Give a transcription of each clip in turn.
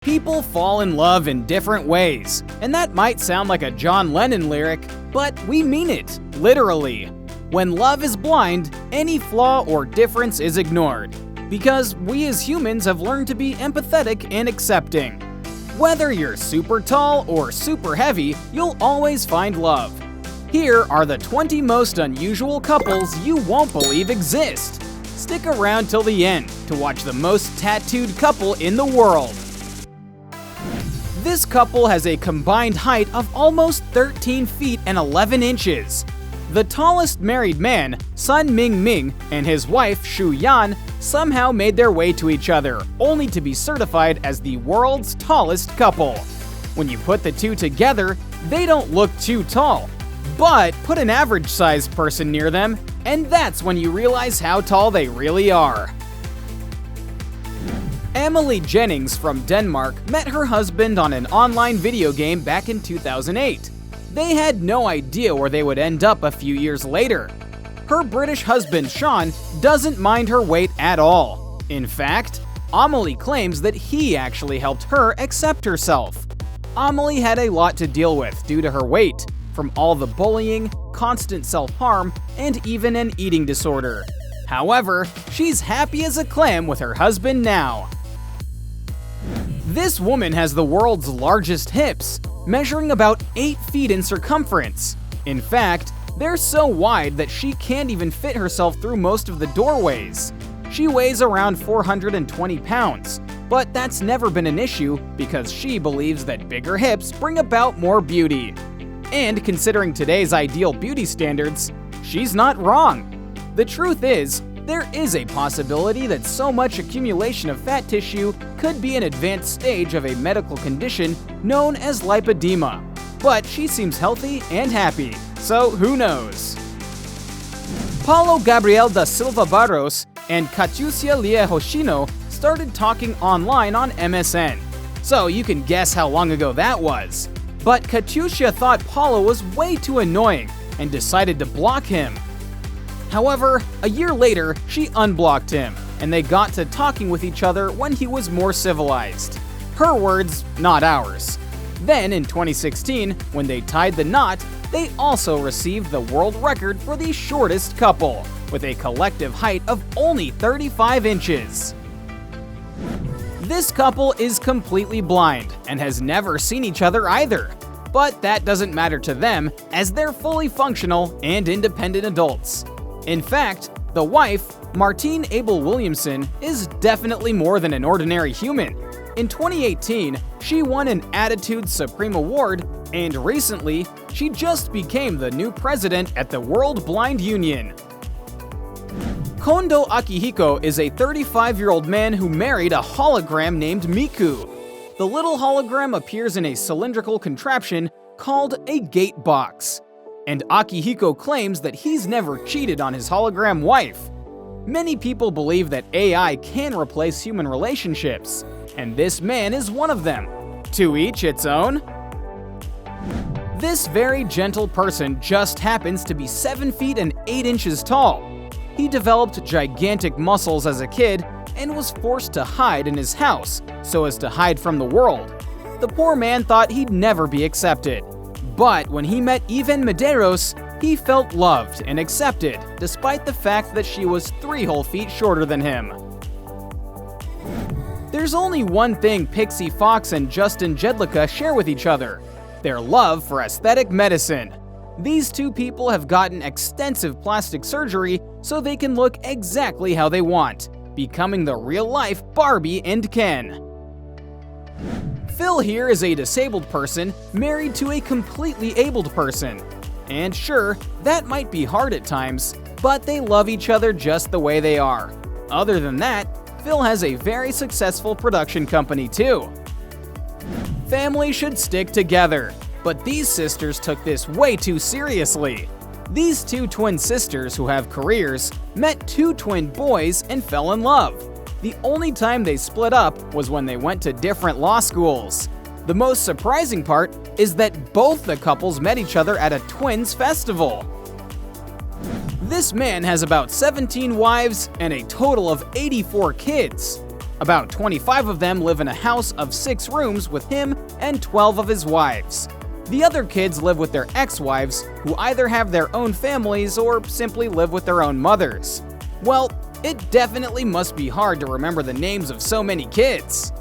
People fall in love in different ways, and that might sound like a John Lennon lyric, but we mean it, literally. When love is blind, any flaw or difference is ignored, because we as humans have learned to be empathetic and accepting. Whether you're super tall or super heavy, you'll always find love. Here are the 20 most unusual couples you won't believe exist. Stick around till the end to watch the most tattooed couple in the world. This couple has a combined height of almost 13 feet and 11 inches. The tallest married man, Sun Ming Ming, and his wife, Shu Yan, somehow made their way to each other, only to be certified as the world's tallest couple. When you put the two together, they don't look too tall. But put an average-sized person near them, and that's when you realize how tall they really are. Emily Jennings from Denmark met her husband on an online video game back in 2008. They had no idea where they would end up a few years later. Her British husband, Sean, doesn't mind her weight at all. In fact, Amelie claims that he actually helped her accept herself. Amelie had a lot to deal with due to her weight, from all the bullying, constant self-harm, and even an eating disorder. However, she's happy as a clam with her husband now. This woman has the world's largest hips, measuring about 8 feet in circumference. In fact, they're so wide that she can't even fit herself through most of the doorways. She weighs around 420 pounds, but that's never been an issue because she believes that bigger hips bring about more beauty. And considering today's ideal beauty standards, she's not wrong. The truth is, there is a possibility that so much accumulation of fat tissue could be an advanced stage of a medical condition known as lipedema. But she seems healthy and happy, so who knows? Paulo Gabriel da Silva Barros and Katiusia Lia Hoshino started talking online on MSN. So you can guess how long ago that was. But Katiusia thought Paulo was way too annoying and decided to block him. However, a year later, she unblocked him, and they got to talking with each other when he was more civilized. Her words, not ours. Then, in 2016, when they tied the knot, they also received the world record for the shortest couple, with a collective height of only 35 inches. This couple is completely blind and has never seen each other either. But that doesn't matter to them, as they're fully functional and independent adults. In fact, the wife, Martine Abel Williamson, is definitely more than an ordinary human. In 2018, she won an Attitude Supreme Award, and recently, she just became the new president at the World Blind Union. Kondo Akihiko is a 35-year-old man who married a hologram named Miku. The little hologram appears in a cylindrical contraption called a gate box. And Akihiko claims that he's never cheated on his hologram wife. Many people believe that AI can replace human relationships, and this man is one of them. To each its own. This very gentle person just happens to be 7 feet and 8 inches tall. He developed gigantic muscles as a kid and was forced to hide in his house so as to hide from the world. The poor man thought he'd never be accepted. But when he met Even Medeiros, he felt loved and accepted, despite the fact that she was 3 whole feet shorter than him. There's only one thing Pixie Fox and Justin Jedlicka share with each other: their love for aesthetic medicine. These two people have gotten extensive plastic surgery so they can look exactly how they want, becoming the real-life Barbie and Ken. Phil here is a disabled person married to a completely abled person. And sure, that might be hard at times, but they love each other just the way they are. Other than that, Phil has a very successful production company too. Family should stick together, but these sisters took this way too seriously. These two twin sisters who have careers met 2 twin boys and fell in love. The only time they split up was when they went to different law schools. The most surprising part is that both the couples met each other at a twins festival. This man has about 17 wives and a total of 84 kids. About 25 of them live in a house of 6 rooms with him and 12 of his wives. The other kids live with their ex-wives, who either have their own families or simply live with their own mothers. Well, it definitely must be hard to remember the names of so many kids.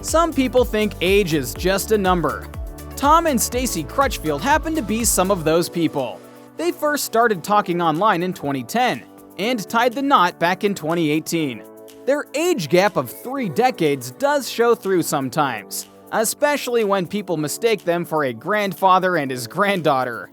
Some people think age is just a number. Tom and Stacy Crutchfield happen to be some of those people. They first started talking online in 2010 and tied the knot back in 2018. Their age gap of 3 decades does show through sometimes, especially when people mistake them for a grandfather and his granddaughter.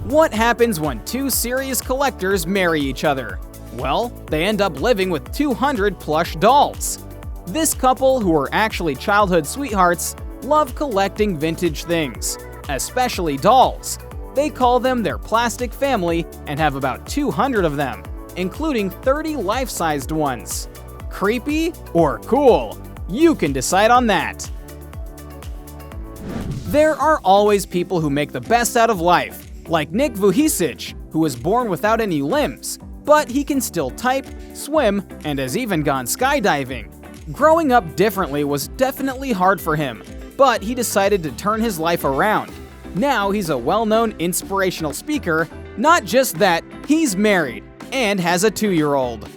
What happens when 2 serious collectors marry each other? Well, they end up living with 200 plush dolls. This couple, who are actually childhood sweethearts, love collecting vintage things, especially dolls. They call them their plastic family and have about 200 of them, including 30 life-sized ones. Creepy or cool? You can decide on that. There are always people who make the best out of life, like Nick Vujicic, who was born without any limbs, but he can still type, swim, and has even gone skydiving. Growing up differently was definitely hard for him, but he decided to turn his life around. Now he's a well-known inspirational speaker. Not just that, he's married and has a 2-year-old.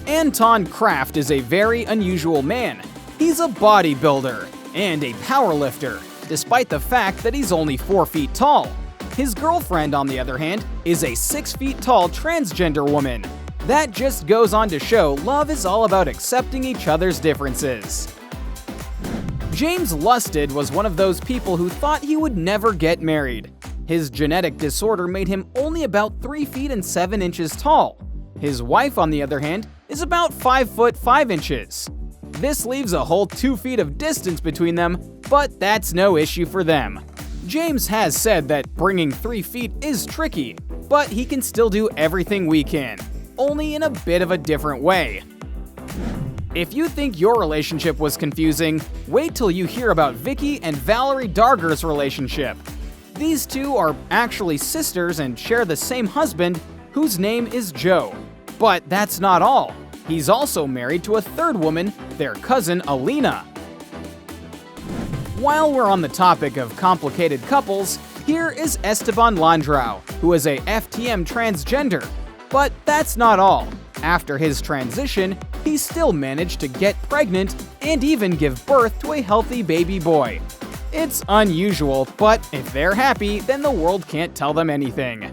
Anton Kraft is a very unusual man. He's a bodybuilder and a powerlifter, despite the fact that he's only 4 feet tall. His girlfriend, on the other hand, is a 6 feet tall transgender woman. That just goes on to show love is all about accepting each other's differences. James Lusted was one of those people who thought he would never get married. His genetic disorder made him only about 3 feet and 7 inches tall. His wife, on the other hand, is about 5 foot 5 inches. This leaves a whole 2 feet of distance between them, but that's no issue for them. James has said that bringing 3 feet is tricky, but he can still do everything we can, only in a bit of a different way. If you think your relationship was confusing, wait till you hear about Vicky and Valerie Darger's relationship. These two are actually sisters and share the same husband, whose name is Joe. But that's not all. He's also married to a third woman, their cousin Alina. While we're on the topic of complicated couples, here is Esteban Landrau, who is a FTM transgender. But that's not all. After his transition, he still managed to get pregnant and even give birth to a healthy baby boy. It's unusual, but if they're happy, then the world can't tell them anything.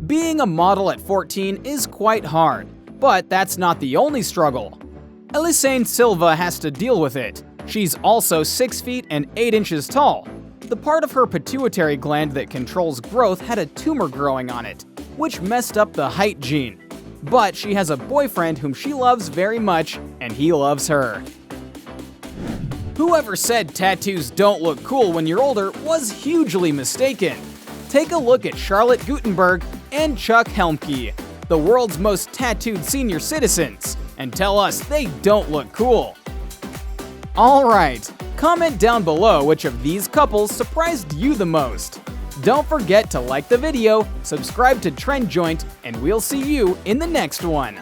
Being a model at 14 is quite hard, but that's not the only struggle. Elisane Silva has to deal with it. She's also 6 feet and 8 inches tall. The part of her pituitary gland that controls growth had a tumor growing on it, which messed up the height gene. But she has a boyfriend whom she loves very much, and he loves her. Whoever said tattoos don't look cool when you're older was hugely mistaken. Take a look at Charlotte Gutenberg and Chuck Helmke, the world's most tattooed senior citizens, and tell us they don't look cool. Alright, comment down below which of these couples surprised you the most. Don't forget to like the video, subscribe to Trend Joint, and we'll see you in the next one.